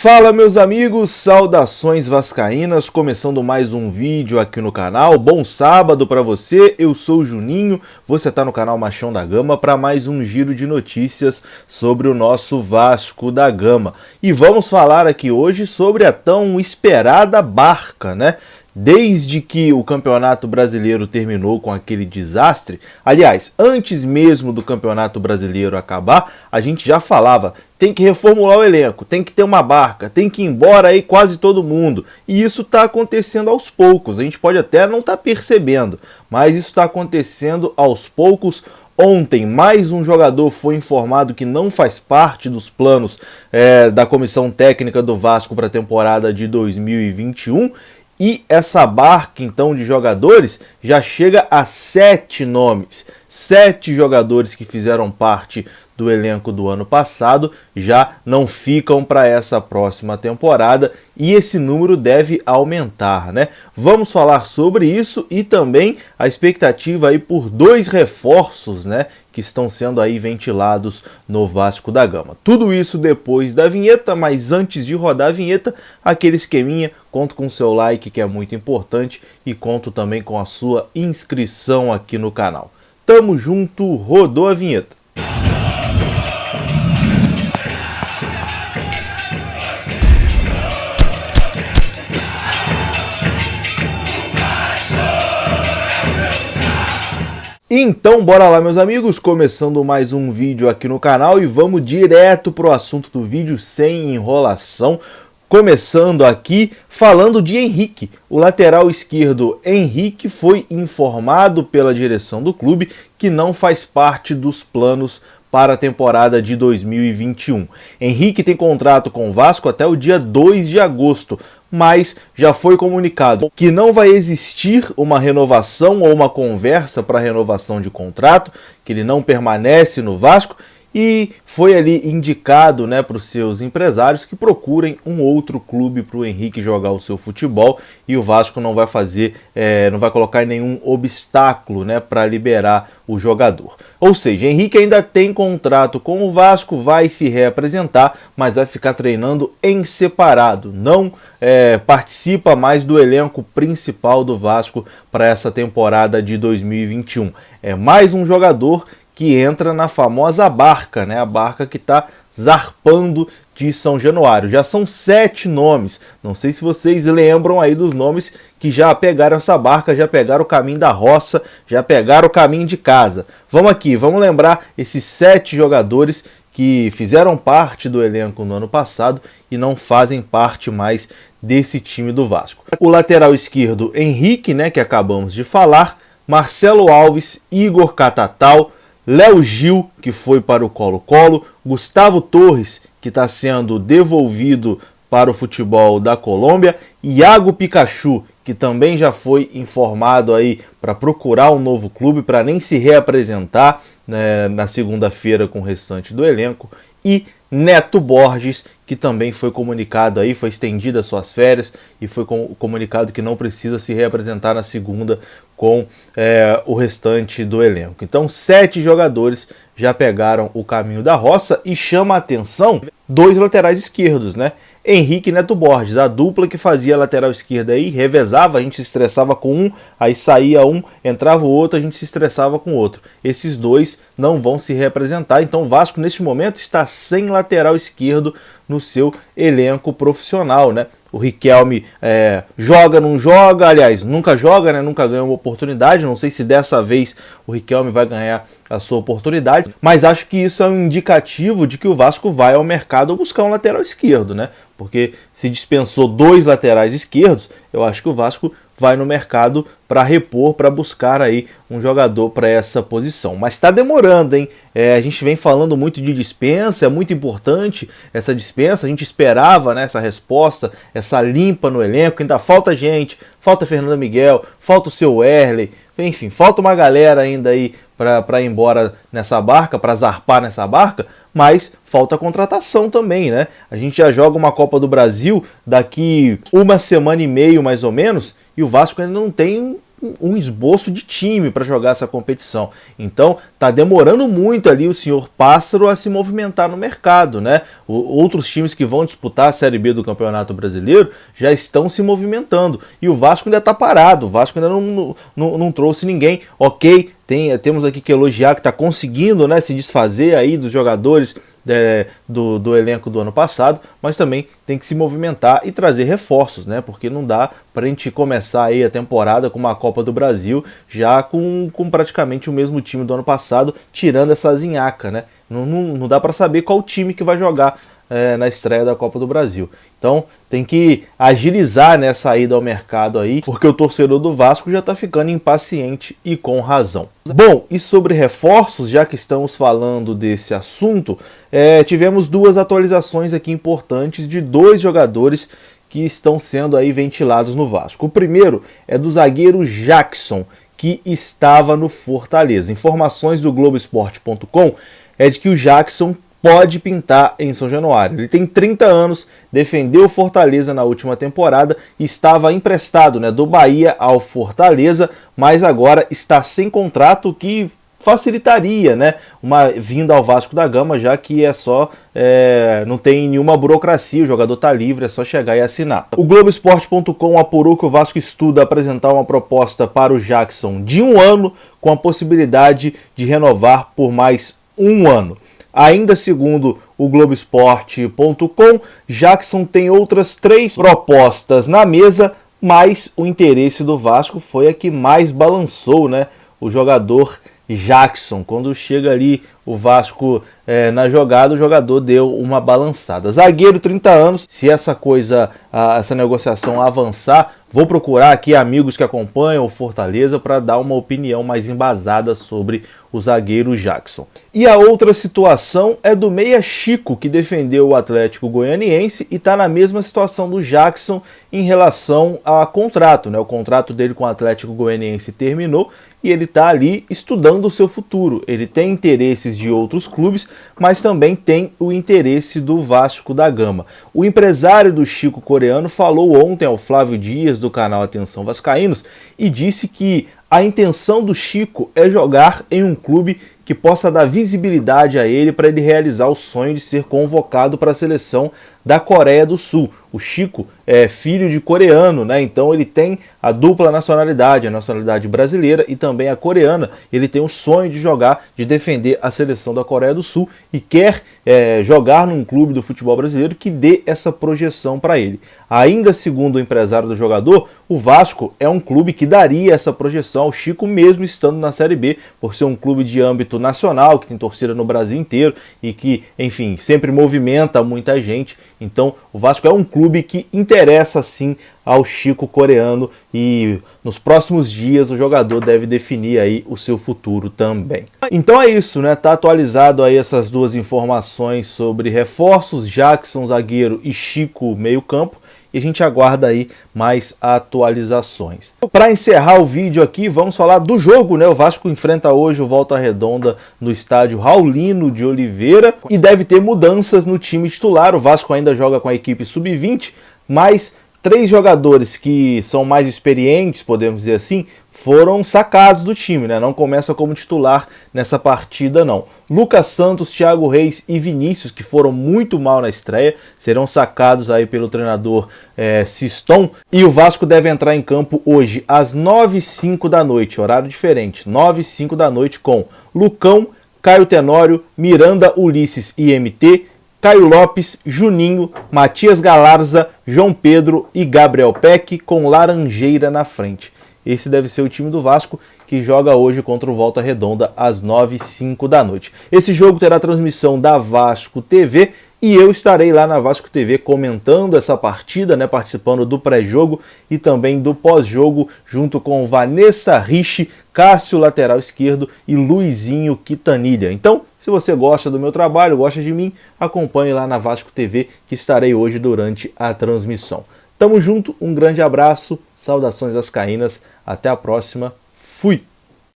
Fala meus amigos, saudações vascaínas, começando mais um vídeo aqui no canal. Bom sábado para você, eu sou o Juninho, você está no canal Machão da Gama para mais um giro de notícias sobre o nosso Vasco da Gama. E vamos falar aqui hoje sobre a tão esperada barca, né? Desde que o Campeonato Brasileiro terminou com aquele desastre, aliás, antes mesmo do Campeonato Brasileiro acabar, a gente já falava, tem que reformular o elenco, tem que ter uma barca, tem que ir embora aí quase todo mundo. E isso está acontecendo aos poucos, a gente pode até não estar percebendo, mas isso está acontecendo aos poucos. Ontem, mais um jogador foi informado que não faz parte dos planos da comissão técnica do Vasco para a temporada de 2021. E essa barca, então, de jogadores já chega a 7 nomes. 7 jogadores que fizeram parte do elenco do ano passado já não ficam para essa próxima temporada e esse número deve aumentar, né? Vamos falar sobre isso e também a expectativa aí por 2 reforços, né, que estão sendo aí ventilados no Vasco da Gama. Tudo isso depois da vinheta, mas antes de rodar a vinheta, aquele esqueminha, conto com o seu like que é muito importante e conto também com a sua inscrição aqui no canal. Tamo junto, rodou a vinheta. Então bora lá meus amigos, começando mais um vídeo aqui no canal e vamos direto pro assunto do vídeo sem enrolação. Começando aqui falando de Henrique, o lateral esquerdo Henrique foi informado pela direção do clube que não faz parte dos planos para a temporada de 2021. Henrique tem contrato com o Vasco até o dia 2 de agosto, mas já foi comunicado que não vai existir uma renovação ou uma conversa para renovação de contrato, que ele não permanece no Vasco. E foi ali indicado, né, para os seus empresários que procurem um outro clube para o Henrique jogar o seu futebol e o Vasco não vai fazer, não vai colocar nenhum obstáculo, né, para liberar o jogador. Ou seja, Henrique ainda tem contrato com o Vasco, vai se reapresentar, mas vai ficar treinando em separado, não participa mais do elenco principal do Vasco para essa temporada de 2021. É mais um jogador que entra na famosa barca, né? A barca que está zarpando de São Januário. Já são 7 nomes, não sei se vocês lembram aí dos nomes que já pegaram essa barca, já pegaram o caminho da roça, já pegaram o caminho de casa. Vamos aqui, vamos lembrar esses 7 jogadores que fizeram parte do elenco no ano passado e não fazem parte mais desse time do Vasco. O lateral esquerdo Henrique, né, que acabamos de falar, Marcelo Alves, Igor Catatal, Léo Gil, que foi para o Colo-Colo, Gustavo Torres, que está sendo devolvido para o futebol da Colômbia, Iago Pikachu, que também já foi informado aí para procurar um novo clube, para nem se reapresentar, né, na segunda-feira com o restante do elenco, e Neto Borges, que também foi comunicado aí, foi estendida as suas férias e foi comunicado que não precisa se reapresentar na segunda com o restante do elenco. Então 7 jogadores já pegaram o caminho da roça e chama a atenção 2 laterais esquerdos, né? Henrique e Neto Borges, a dupla que fazia a lateral esquerda aí, revezava, a gente se estressava com um, aí saía um, entrava o outro, a gente se estressava com o outro. Esses 2 não vão se representar, então o Vasco neste momento está sem lateral esquerdo no seu elenco profissional, né? O Riquelme joga, não joga, aliás, nunca joga, né? Nunca ganha uma oportunidade, não sei se dessa vez o Riquelme vai ganhar a sua oportunidade, mas acho que isso é um indicativo de que o Vasco vai ao mercado buscar um lateral esquerdo, né? Porque se dispensou 2 laterais esquerdos, eu acho que o Vasco vai no mercado para repor, para buscar aí um jogador para essa posição. Mas está demorando, hein? A gente vem falando muito de dispensa, é muito importante essa dispensa, a gente esperava, né, essa resposta, essa limpa no elenco, ainda falta gente, falta Fernando Miguel, falta o seu Wesley, enfim, falta uma galera ainda aí para ir embora nessa barca, para zarpar nessa barca, mas falta contratação também, né? A gente já joga uma Copa do Brasil daqui 1 semana e meia mais ou menos, e o Vasco ainda não tem um esboço de time para jogar essa competição. Então tá demorando muito ali o senhor Pássaro a se movimentar no mercado, né? Outros times que vão disputar a Série B do Campeonato Brasileiro já estão se movimentando e o Vasco ainda tá parado, o Vasco ainda não trouxe ninguém. Ok, temos aqui que elogiar que está conseguindo, né, se desfazer aí dos jogadores do elenco do ano passado, mas também tem que se movimentar e trazer reforços, né, porque não dá para a gente começar aí a temporada com uma Copa do Brasil já com praticamente o mesmo time do ano passado, tirando essa zinhaca, né? Não dá para saber qual time que vai jogar na estreia da Copa do Brasil. Então tem que agilizar nessa ida ao mercado aí, porque o torcedor do Vasco já está ficando impaciente e com razão. Bom, e sobre reforços, já que estamos falando desse assunto, tivemos duas atualizações aqui importantes de dois jogadores que estão sendo aí ventilados no Vasco. O primeiro é do zagueiro Jackson, que estava no Fortaleza. Informações do Globoesporte.com é de que o Jackson pode pintar em São Januário. Ele tem 30 anos, defendeu o Fortaleza na última temporada e estava emprestado, né, do Bahia ao Fortaleza, mas agora está sem contrato, que facilitaria, né, uma vinda ao Vasco da Gama, já que não tem nenhuma burocracia, o jogador está livre, é só chegar e assinar. O Globoesporte.com apurou que o Vasco estuda apresentar uma proposta para o Jackson de 1 ano, com a possibilidade de renovar por mais 1 ano. Ainda segundo o Globoesporte.com, Jackson tem outras 3 propostas na mesa, mas o interesse do Vasco foi a que mais balançou, né? O jogador Jackson, quando chega ali o Vasco na jogada, o jogador deu uma balançada. Zagueiro, 30 anos, se essa negociação avançar, vou procurar aqui amigos que acompanham o Fortaleza para dar uma opinião mais embasada sobre o zagueiro Jackson. E a outra situação é do meia Chico, que defendeu o Atlético Goianiense e está na mesma situação do Jackson em relação a contrato, né? O contrato dele com o Atlético Goianiense terminou e ele está ali estudando o seu futuro. Ele tem interesses de outros clubes, mas também tem o interesse do Vasco da Gama. O empresário do Chico coreano falou ontem ao Flávio Dias, do canal Atenção Vascaínos, e disse que a intenção do Chico é jogar em um clube que possa dar visibilidade a ele para ele realizar o sonho de ser convocado para a seleção da Coreia do Sul. O Chico é filho de coreano, né? Então ele tem a dupla nacionalidade, a nacionalidade brasileira e também a coreana. Ele tem o sonho de jogar, de defender a seleção da Coreia do Sul e quer jogar num clube do futebol brasileiro que dê essa projeção para ele. Ainda segundo o empresário do jogador, o Vasco é um clube que daria essa projeção ao Chico mesmo estando na Série B, por ser um clube de âmbito nacional, que tem torcida no Brasil inteiro e que, enfim, sempre movimenta muita gente. Então o Vasco é um clube que interessa sim ao Chico coreano e nos próximos dias o jogador deve definir aí o seu futuro também. Então é isso, né? Tá atualizado aí essas duas informações sobre reforços, Jackson zagueiro e Chico meio-campo. E a gente aguarda aí mais atualizações. Para encerrar o vídeo aqui, vamos falar do jogo, né? O Vasco enfrenta hoje o Volta Redonda no estádio Raulino de Oliveira e deve ter mudanças no time titular. O Vasco ainda joga com a equipe sub-20, mas 3 jogadores que são mais experientes, podemos dizer assim, foram sacados do time, né? Não começa como titular nessa partida, não. Lucas Santos, Thiago Reis e Vinícius, que foram muito mal na estreia, serão sacados aí pelo treinador Siston. E o Vasco deve entrar em campo hoje às 9h05 da noite, horário diferente, 9h05 da noite, com Lucão, Caio Tenório, Miranda, Ulisses e MT, Caio Lopes, Juninho, Matias Galarza, João Pedro e Gabriel Peck, com Laranjeira na frente. Esse deve ser o time do Vasco, que joga hoje contra o Volta Redonda às 9h05 da noite. Esse jogo terá transmissão da Vasco TV e eu estarei lá na Vasco TV comentando essa partida, né, participando do pré-jogo e também do pós-jogo, junto com Vanessa Rich, Cássio, lateral esquerdo, e Luizinho Quitanilha. Então, se você gosta do meu trabalho, gosta de mim, acompanhe lá na Vasco TV, que estarei hoje durante a transmissão. Tamo junto, um grande abraço, saudações vascaínas, até a próxima, fui!